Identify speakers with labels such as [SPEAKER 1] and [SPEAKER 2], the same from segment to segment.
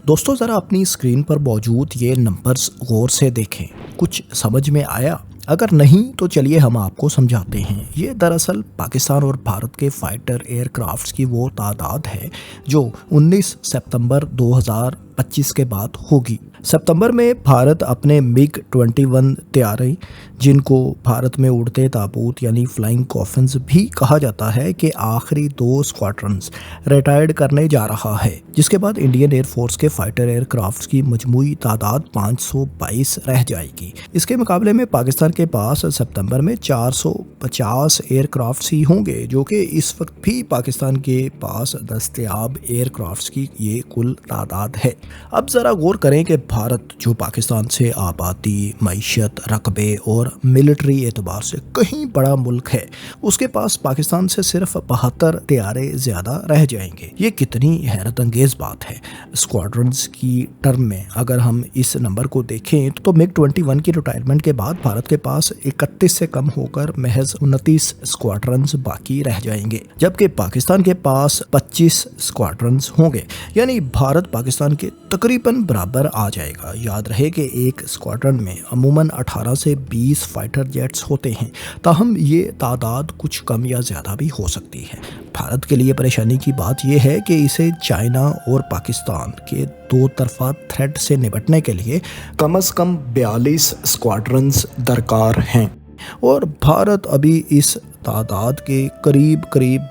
[SPEAKER 1] دوستوں ذرا اپنی اسکرین پر موجود یہ نمبرز غور سے دیکھیں، کچھ سمجھ میں آیا؟ اگر نہیں تو چلیے ہم آپ کو سمجھاتے ہیں۔ یہ دراصل پاکستان اور بھارت کے فائٹر ایئر کرافٹس کی وہ تعداد ہے جو 19 ستمبر 2025 کے بعد ہوگی۔ ستمبر میں بھارت اپنے MiG 21 طیارے، جن کو بھارت میں اڑتے تابوت یعنی فلائنگ کافنز بھی کہا جاتا ہے، کہ آخری 2 اسکواڈرنز ریٹائرڈ کرنے جا رہا ہے، جس کے بعد انڈین ایئر فورس کے فائٹر ایئر کرافٹس کی مجموعی تعداد 522 رہ جائے گی۔ اس کے مقابلے میں پاکستان کے پاس ستمبر میں 450 ایئر کرافٹس ہی ہوں گے، جو کہ اس وقت بھی پاکستان کے پاس دستیاب ایئر کرافٹس کی یہ کل تعداد ہے۔ اب ذرا غور کریں کہ بھارت جو پاکستان سے آبادی، معیشت، رقبے اور ملٹری اعتبار سے کہیں بڑا ملک ہے، اس کے پاس پاکستان سے صرف 72 طیارے زیادہ رہ جائیں گے۔ یہ کتنی حیرت انگیز بات ہے۔ اسکواڈرنز کی ٹرم میں اگر ہم اس نمبر کو دیکھیں تو MiG 21 کی ریٹائرمنٹ کے بعد بھارت کے پاس 31 سے کم ہو کر محض 29 اسکواڈرنز باقی رہ جائیں گے، جبکہ پاکستان کے پاس 25 اسکواڈرنز ہوں گے، یعنی بھارت پاکستان کے تقریباً برابر آ جائے گا۔ یاد رہے کہ ایک اسکواڈرن میں عموماً 18 سے 20 فائٹر جیٹس ہوتے ہیں، تاہم یہ تعداد کچھ کم یا زیادہ بھی ہو سکتی ہے۔ بھارت کے لیے پریشانی کی بات یہ ہے کہ اسے چائنا اور پاکستان کے دو طرفہ تھریٹ سے نپٹنے کے لیے کم از کم 42 اسکواڈرنز درکار ہیں، اور بھارت ابھی اس تعداد کے قریب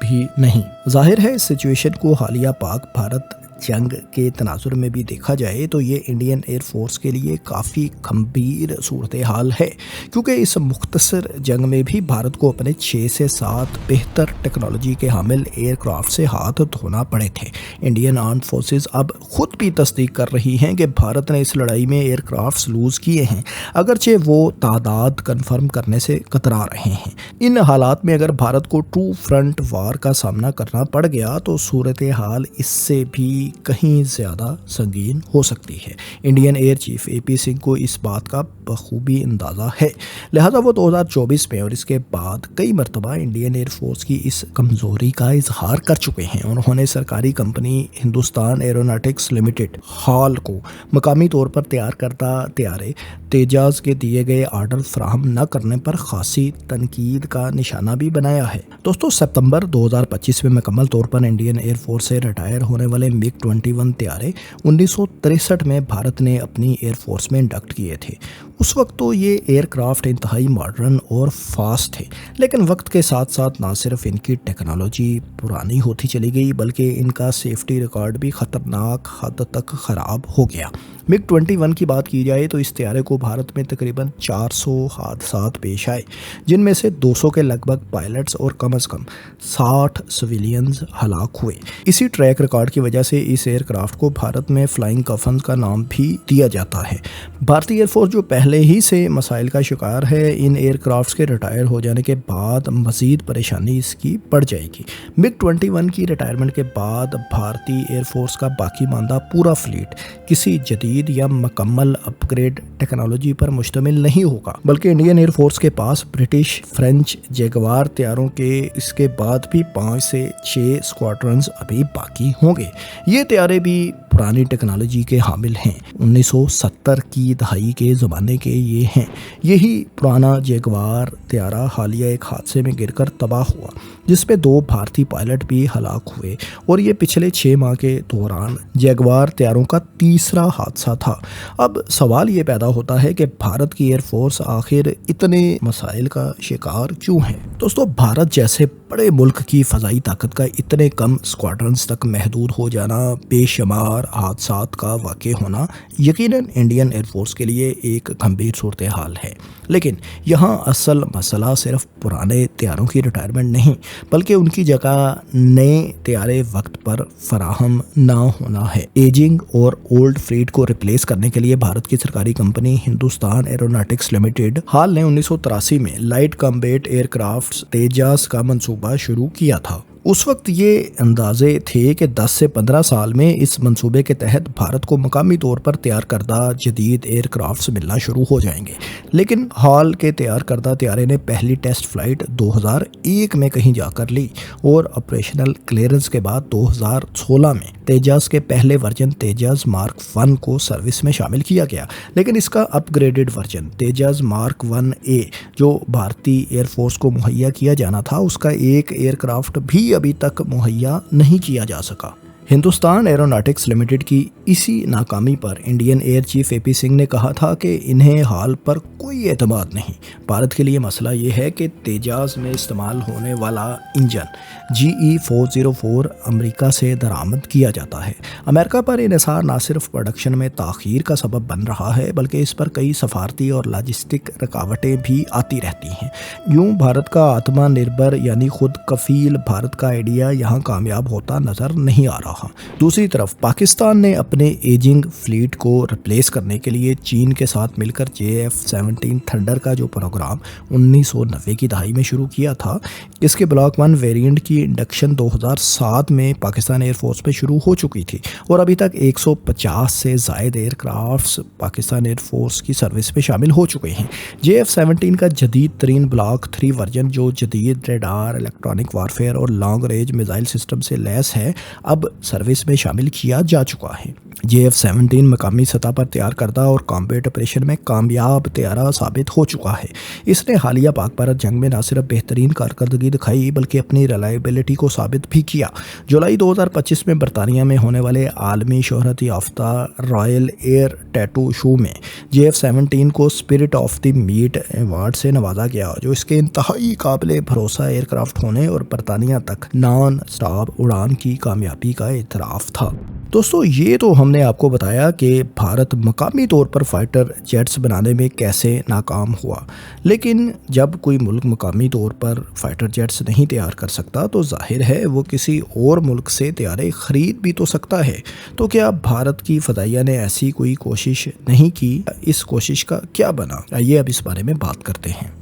[SPEAKER 1] بھی نہیں۔ ظاہر ہے اس سچویشن کو حالیہ پاک بھارت جنگ کے تناظر میں بھی دیکھا جائے تو یہ انڈین ایئر فورس کے لیے کافی گھمبیر صورتحال ہے، کیونکہ اس مختصر جنگ میں بھی بھارت کو اپنے 6 سے 7 بہتر ٹیکنالوجی کے حامل ایئر کرافٹ سے ہاتھ دھونا پڑے تھے۔ انڈین آرمڈ فورسز اب خود بھی تصدیق کر رہی ہیں کہ بھارت نے اس لڑائی میں ایئر کرافٹس لوز کیے ہیں، اگرچہ وہ تعداد کنفرم کرنے سے کترا رہے ہیں۔ ان حالات میں اگر بھارت کو ٹرو فرنٹ وار کا سامنا کرنا پڑ گیا تو صورتحال اس سے بھی کہیں زیادہ سنگین ہو سکتی ہے۔ Indian air chief AP Singh کو اس بات کا بخوبی اندازہ ہے، لہذا وہ 2024 میں اور اس کے بعد کئی مرتبہ انڈین ایئر فورس کی اس کمزوری کا اظہار کر چکے ہیں۔ انہوں نے سرکاری company Hindustan aeronautics limited HAL کو مقامی طور پر تیار کردہ طیارے تیجاز کے دیے گئے آرڈر فراہم نہ کرنے پر خاصی تنقید کا نشانہ بھی بنایا ہے۔ دوستو، ستمبر 2025 میں مکمل طور پر انڈین ایئر فورس سے ریٹائر ہونے والے MiG 21 طیارے 1963 میں بھارت نے اپنی ایئر فورس میں انڈکٹ کیے تھے۔ اس وقت تو یہ ایئر کرافٹ انتہائی ماڈرن اور فاسٹ تھے، لیکن وقت کے ساتھ ساتھ نہ صرف ان کی ٹیکنالوجی پرانی ہوتی چلی گئی بلکہ ان کا سیفٹی ریکارڈ بھی خطرناک حد تک خراب ہو گیا۔ MiG 21 کی بات کی جائے تو اس طیارے کو بھارت میں تقریباً 400 حادثات پیش آئے، جن میں سے 200 کے لگ بھگ پائلٹس اور کم از کم 60 سویلینز ہلاک ہوئے۔ اسی ٹریک ریکارڈ کی وجہ سے اس ایئر کرافٹ کو بھارت میں فلائنگ کافن کا نام بھی دیا جاتا ہے۔ بھارتی ایئر فورس جو پہلے ہی سے مسائل کا شکار ہے، ان ایئر کرافٹس کے ریٹائر ہو جانے کے بعد مزید پریشانی اس کی بڑھ جائے گی۔ MiG 21 کی ریٹائرمنٹ کے بعد بھارتی ایئر فورس کا باقی ماندہ پورا فلیٹ کسی جدید یا مکمل اپ گریڈ ٹیکنالوجی پر مشتمل نہیں ہوگا، بلکہ انڈین ایئر فورس کے پاس برٹش، فرینچ جیگوار طیاروں کے اس کے بعد بھی 5 سے 6 اسکواڈرنز ابھی باقی ہوں گے۔ یہ طیارے بھی پرانی ٹیکنالوجی کے حامل ہیں، 1970 کی دہائی کے زمانے کے یہ ہیں۔ یہی پرانا جیگوار طیارہ حالیہ ایک حادثے میں گر کر تباہ ہوا، جس میں 2 بھارتی پائلٹ بھی ہلاک ہوئے، اور یہ پچھلے 6 ماہ کے دوران جیگوار طیاروں کا تیسرا حادثہ تھا۔ اب سوال یہ پیدا ہوتا ہے کہ بھارت کی ایئر فورس آخر اتنے مسائل کا شکار کیوں ہے؟ دوستو، بھارت جیسے بڑے ملک کی فضائی طاقت کا اتنے کم اسکواڈرنز تک محدود ہو جانا، بے شمار حادثات کا واقع ہونا یقیناً انڈین ایئر فورس کے لیے ایک گھمبیر صورتحال ہے۔ لیکن یہاں اصل مسئلہ صرف پرانے طیاروں کی ریٹائرمنٹ نہیں، بلکہ ان کی جگہ نئے طیارے وقت پر فراہم نہ ہونا ہے۔ ایجنگ اور اولڈ فلیٹ کو ریپلیس کرنے کے لیے بھارت کی سرکاری company Hindustan aeronautics limited HAL نے 1983 میں لائٹ کمبیٹ ایئر کرافٹس تیجاز کا منصوبہ شروع کیا تھا۔ اس وقت یہ اندازے تھے کہ 10 سے 15 سال میں اس منصوبے کے تحت بھارت کو مقامی طور پر تیار کردہ جدید ایئر کرافٹس ملنا شروع ہو جائیں گے، لیکن حال کے تیار کردہ طیارے نے پہلی ٹیسٹ فلائٹ 2001 میں کہیں جا کر لی اور آپریشنل کلیئرنس کے بعد 2016 میں تیجاس کے پہلے ورژن تیجاس مارک 1 کو سروس میں شامل کیا گیا، لیکن اس کا اپ graded version Tejas mark 1A جو بھارتی ایئر فورس کو مہیا کیا جانا تھا، اس کا ایک ایئر کرافٹ بھی ابھی تک مہیا نہیں کیا جا سکا۔ ہندوستان ایروناٹکس لمیٹڈ کی اسی ناکامی پر انڈین ایئر چیف اے پی سنگھ نے کہا تھا کہ انہیں حال پر کوئی اعتماد نہیں۔ بھارت کے لیے مسئلہ یہ ہے کہ تیجاس میں استعمال ہونے والا انجن GE404 امریکہ سے درآمد کیا جاتا ہے۔ امریکہ پر انحصار نہ صرف پروڈکشن میں تاخیر کا سبب بن رہا ہے بلکہ اس پر کئی سفارتی اور لاجسٹک رکاوٹیں بھی آتی رہتی ہیں۔ یوں بھارت کا آتما نربھر یعنی خود کفیل بھارت کا آئیڈیا یہاں کامیاب ہوتا نظر نہیں آ رہا۔ دوسری طرف پاکستان نے اپنے ایجنگ فلیٹ کو ریپلیس کرنے کے لیے چین کے ساتھ مل کر JF-17 تھنڈر کا جو پروگرام 1990 کی دہائی میں شروع کیا تھا، اس کے بلاک 1 ویریئنٹ کی انڈکشن 2007 میں پاکستان ایئر فورس میں شروع ہو چکی تھی اور ابھی تک 150 سے زائد aircrafts Pakistan air force کی سروس میں شامل ہو چکے ہیں۔ JF-17 کا جدید ترین بلاک 3 ورژن جو جدید ریڈار، الیکٹرانک وارفیئر اور لانگ رینج میزائل سسٹم سے لیس ہے، اب سروس میں شامل کیا جا چکا ہے۔ JF-17 مقامی سطح پر تیار کردہ اور کامبیٹ آپریشن میں کامیاب طیارہ ثابت ہو چکا ہے۔ اس نے حالیہ پاک بھارت جنگ میں نہ صرف بہترین کارکردگی دکھائی بلکہ اپنی ریلائبلٹی کو ثابت بھی کیا۔ جولائی 2025 میں برطانیہ میں ہونے والے عالمی شہرت یافتہ رائل ایئر ٹیٹو شو میں JF-17 کو spirit of the meet award سے نوازا گیا، جو اس کے انتہائی قابل بھروسہ ایئر کرافٹ ہونے اور برطانیہ تک نان اسٹاپ اڑان کی کامیابی کا اعتراف تھا۔ دوستو، یہ تو ہم نے آپ کو بتایا کہ بھارت مقامی طور پر فائٹر جیٹس بنانے میں کیسے ناکام ہوا، لیکن جب کوئی ملک مقامی طور پر فائٹر جیٹس نہیں تیار کر سکتا تو ظاہر ہے وہ کسی اور ملک سے طیارے خرید بھی تو سکتا ہے۔ تو کیا بھارت کی فضائیہ نے ایسی کوئی کوشش نہیں کی؟ اس کوشش کا کیا بنا؟ آئیے اب اس بارے میں بات کرتے ہیں۔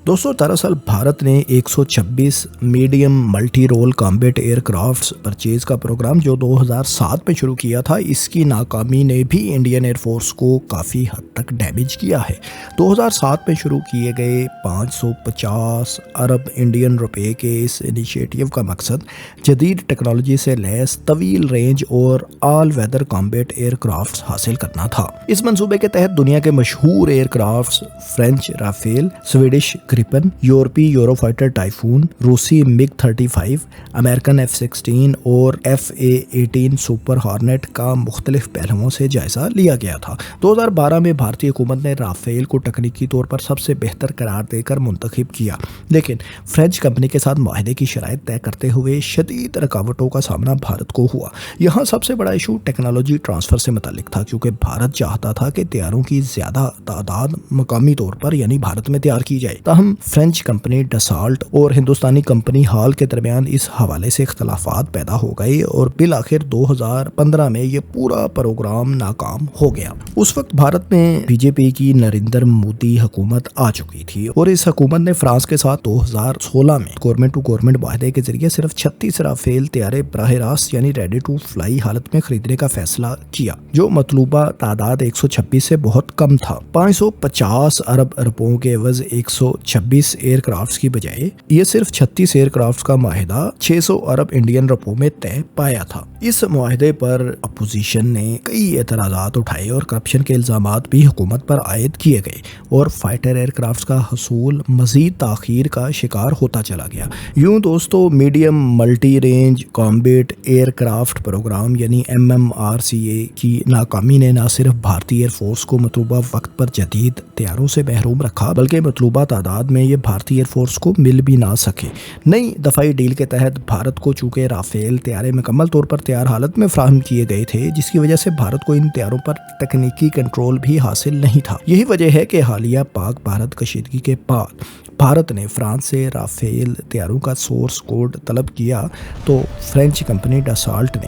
[SPEAKER 1] دوستو، دراصل بھارت نے 126 medium multi role combat aircrafts purchase کا پروگرام جو 2007 میں شروع کیا تھا، اس کی ناکامی نے بھی انڈین ایئر فورس کو کافی حد تک ڈیمیج کیا ہے۔ 2007 میں شروع کیے گئے 550 ارب انڈین روپے کے اس انیشیٹو کا مقصد جدید ٹیکنالوجی سے لیس طویل رینج اور آل ویدر کامبیٹ ایئر کرافٹس حاصل کرنا تھا۔ اس منصوبے کے تحت دنیا کے مشہور aircrafts French Rafale, Swedish Gripen, یورپی یورو فائٹر ٹائفون، روسی MiG 35، امریکن F-16 اور FA-18 سپر ہارنیٹ کا مختلف پہلوؤں سے جائزہ لیا گیا تھا۔ 2012 میں بھارتی حکومت نے رافیل کو تکنیکی طور پر سب سے بہتر قرار دے کر منتخب کیا، لیکن فرینچ کمپنی کے ساتھ معاہدے کی شرائط طے کرتے ہوئے شدید رکاوٹوں کا سامنا بھارت کو ہوا۔ یہاں سب سے بڑا ایشو ٹیکنالوجی ٹرانسفر سے متعلق تھا، کیونکہ بھارت چاہتا تھا کہ طیاروں کی زیادہ تعداد مقامی طور پر یعنی بھارت میں تیار کی جائے۔ تاہم فرینچ کمپنی ڈسالٹ اور ہندوستانی کمپنی ہال کے درمیان اس حوالے سے اختلافات پیدا ہو گئے اور بالآخر 2015 میں یہ پورا پروگرام ناکام ہو گیا۔ اس وقت بھارت میں BJP کی نریندر مودی حکومت آ چکی تھی اور اس حکومت نے فرانس کے ساتھ 2016 میں گورنمنٹ ٹو گورنمنٹ معاہدے کے ذریعے صرف 36 رافیل طیارے براہ راست یعنی ریڈی ٹو فلائی حالت میں خریدنے کا فیصلہ کیا، جو مطلوبہ تعداد 126 سے بہت کم تھا۔ 550 ارب روپوں کے عوض 126 ایئر کرافٹس کی بجائے یہ صرف 36 ایئر کرافٹس کا معاہدہ 600 ارب انڈین روپوں میں طے پایا تھا۔ اس معاہدے پر اپوزیشن نے کئی اعتراضات اٹھائے اور کرپشن کے الزامات بھی حکومت پر عائد کیے گئے اور فائٹر ایئر کرافٹس کا حصول مزید تاخیر کا شکار ہوتا چلا گیا۔ یوں دوستو، medium multi range combat aircraft programme یعنی MMRCA کی ناکامی نے نہ صرف بھارتی ایئر فورس کو مطلوبہ وقت پر جدید طیاروں سے محروم رکھا بلکہ مطلوبہ تعداد میں یہ بھارتی ایئر فورس کو مل بھی نہ سکے۔ نئی دفاعی ڈیل کے تحت بھارت کو چونکہ رافیل طیارے مکمل طور پر تیار حالت میں فراہم کیے گئے تھے، جس کی وجہ سے بھارت کو ان طیاروں پر تکنیکی کنٹرول بھی حاصل نہیں تھا۔ یہی وجہ ہے کہ حالیہ پاک بھارت کشیدگی کے بعد بھارت نے فرانس سے رافیل طیاروں کا سورس کوڈ طلب کیا تو فرینچ کمپنی ڈسالٹ نے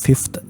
[SPEAKER 1] 5th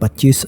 [SPEAKER 1] 25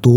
[SPEAKER 1] 2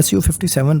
[SPEAKER 1] Su-57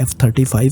[SPEAKER 1] F-35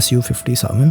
[SPEAKER 1] Su-57,